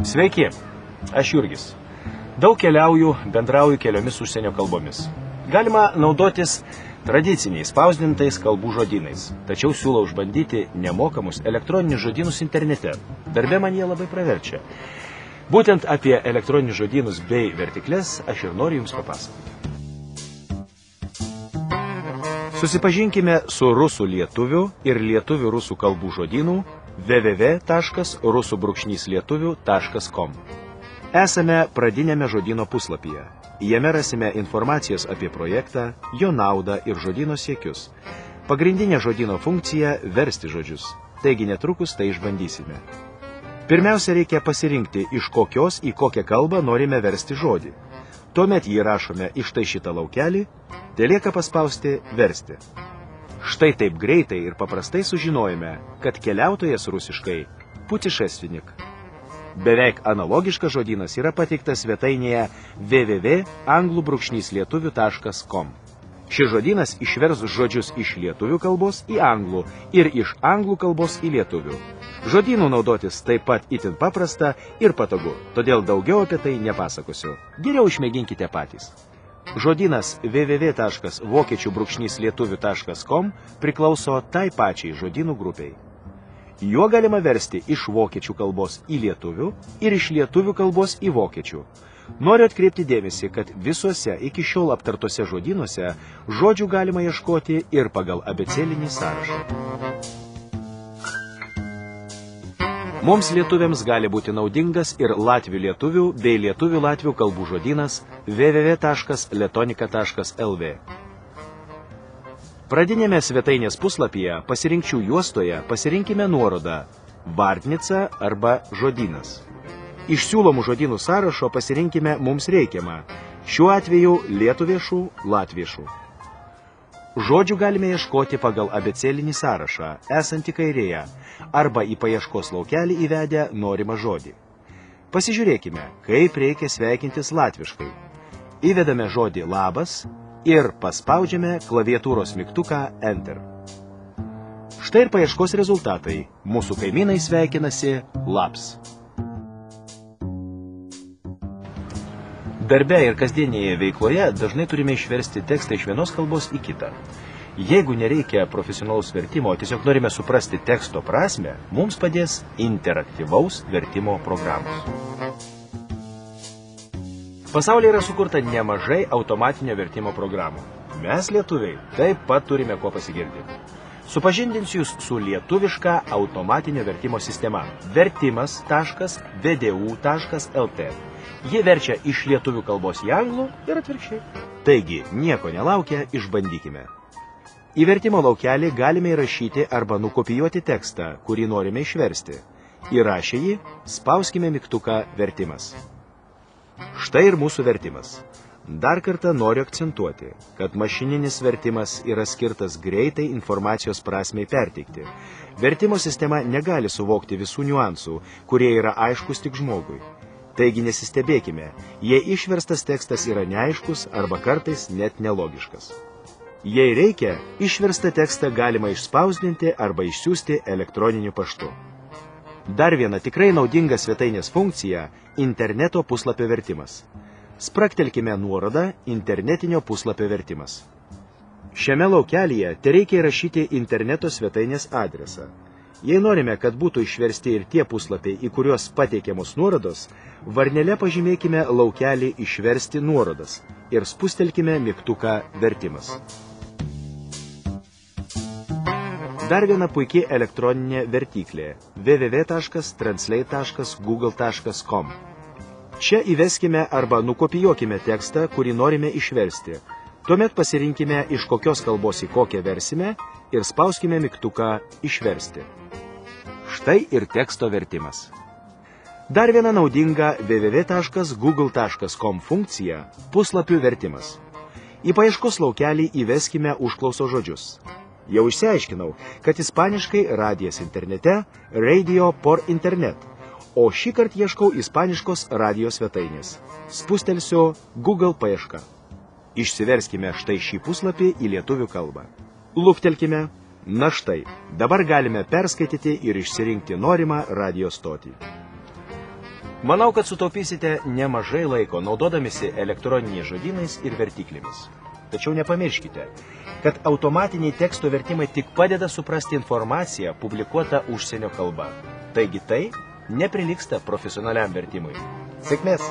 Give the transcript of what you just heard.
Sveiki, aš Jurgis. Daug keliauju, bendrauju keliomis užsienio kalbomis. Galima naudotis tradiciniais spausdintais kalbų žodynais, tačiau siūlau išbandyti nemokamus elektroninius žodynus internete. Darbe man jie labai praverčia. Būtent apie elektroninius žodynus bei vertikles aš ir noriu jums papasakoti. Susipažinkime su rusų lietuvių ir lietuvių rusų kalbų žodynų www.rusu-lietuviu.com. Esame pradinėme žodyno puslapyje. Jame rasime informacijos apie projektą, jo naudą ir žodyno siekius. Pagrindinė žodyno funkcija – versti žodžius. Taigi netrukus tai išbandysime. Pirmiausia, reikia pasirinkti, iš kokios į kokią kalbą norime versti žodį. Tuomet jį rašome į štai šitą laukelį, telieka paspausti versti. Štai taip greitai ir paprastai sužinojame, kad keliautojas rusiškai putišestvinik. Beveik analogiškas žodynas yra pateiktas svetainėje www.anglu-lietuviu.com. Šis žodynas išvers žodžius iš lietuvių kalbos į anglų ir iš anglų kalbos į lietuvių. Žodynų naudotis taip pat itin paprasta ir patogu, todėl daugiau apie tai nepasakosiu. Geriau išmėginkite patys. Žodynas www.vokiečių-lietuviu.com priklauso tai pačiai žodynų grupiai. Juo galima versti iš vokiečių kalbos į lietuvių ir iš lietuvių kalbos į vokiečių. Noriu atkreipti dėmesį, kad visuose iki šiol aptartose žodynuose žodžių galima ieškoti ir pagal abėcėlinį sąrašą. Mums lietuviams gali būti naudingas ir latvių lietuvių bei lietuvių latvių kalbų žodynas www.letonika.lv. Pradinėme svetainės puslapyje pasirinkčių juostoje pasirinkime nuorodą Vartnica arba žodynas. Iš siūlomų žodynų sąrašo pasirinkime mums reikiamą, šiuo atveju lietuviešų, latviešų. Žodžių galime ieškoti pagal abėcėlinį sąrašą, esantį kairėje, arba į paieškos laukelį įvedę norimą žodį. Pasižiūrėkime, kaip reikia sveikintis latviškai. Įvedame žodį labas ir paspaudžiame klaviatūros mygtuką Enter. Štai ir paieškos rezultatai. Mūsų kaimynai sveikinasi labs. Darbe ir kasdienėje veikloje dažnai turime išversti tekstą iš vienos kalbos į kitą. Jeigu nereikia profesionalaus vertimo, tiesiog norime suprasti teksto prasmę, mums padės interaktyvaus vertimo programos. Pasaulyje yra sukurta nemažai automatinio vertimo programų. Mes, lietuviai, taip pat turime ko pasigirti. Supažindinsiu jūs su lietuviška automatinio vertimo sistema vertimas.vdu.lt. Ji verčia iš lietuvių kalbos į anglų ir atvirkščiai. Taigi, nieko nelaukia, išbandykime. Į vertimo laukelį galime įrašyti arba nukopijuoti tekstą, kurį norime išversti. Įrašę jį, spauskime mygtuką vertimas. Štai ir mūsų vertimas. Dar kartą noriu akcentuoti, kad mašininis vertimas yra skirtas greitai informacijos prasmei perteikti. Vertimo sistema negali suvokti visų niuansų, kurie yra aiškus tik žmogui. Taigi nesistebėkime, jei išverstas tekstas yra neaiškus arba kartais net nelogiškas. Jei reikia, išverstą tekstą galima išspausdinti arba išsiųsti elektroniniu paštu. Dar viena tikrai naudinga svetainės funkcija – interneto puslapio vertimas. Spraktelkime nuorodą internetinio puslapio vertimas. Šiame laukelyje tereikia įrašyti interneto svetainės adresą. Jei norime, kad būtų išversti ir tie puslapiai, į kuriuos pateikiamos nuorodos, varnele pažymėkime laukelį išversti nuorodas ir spustelkime mygtuką vertimas. Dar viena puikiai elektroninė vertyklė www.translate.google.com. Čia įveskime arba nukopijuokime tekstą, kurį norime išversti. Tuomet pasirinkime, iš kokios kalbos į kokią versime ir spauskime mygtuką išversti. Štai ir teksto vertimas. Dar viena naudinga www.google.com funkcija – puslapių vertimas. Į paieškos laukelį įveskime užklauso žodžius. Jau išsiaiškinau, kad ispaniškai radijas internete – radio por internet, o šį kartą ieškau ispaniškos radijo svetainės. Spustelsiu Google paiešką. Išsiverskime štai šį puslapį į lietuvių kalbą. Luktelkime. Na štai, dabar galime perskaityti ir išsirinkti norimą radijo stotį. Manau, kad sutaupysite nemažai laiko naudodamisi elektroniniais žodynais ir vertiklėmis. Tačiau nepamirškite, kad automatiniai teksto vertimai tik padeda suprasti informaciją publikuotą užsienio kalba. Taigi tai neprilygsta profesionaliam vertimui. Sėkmės!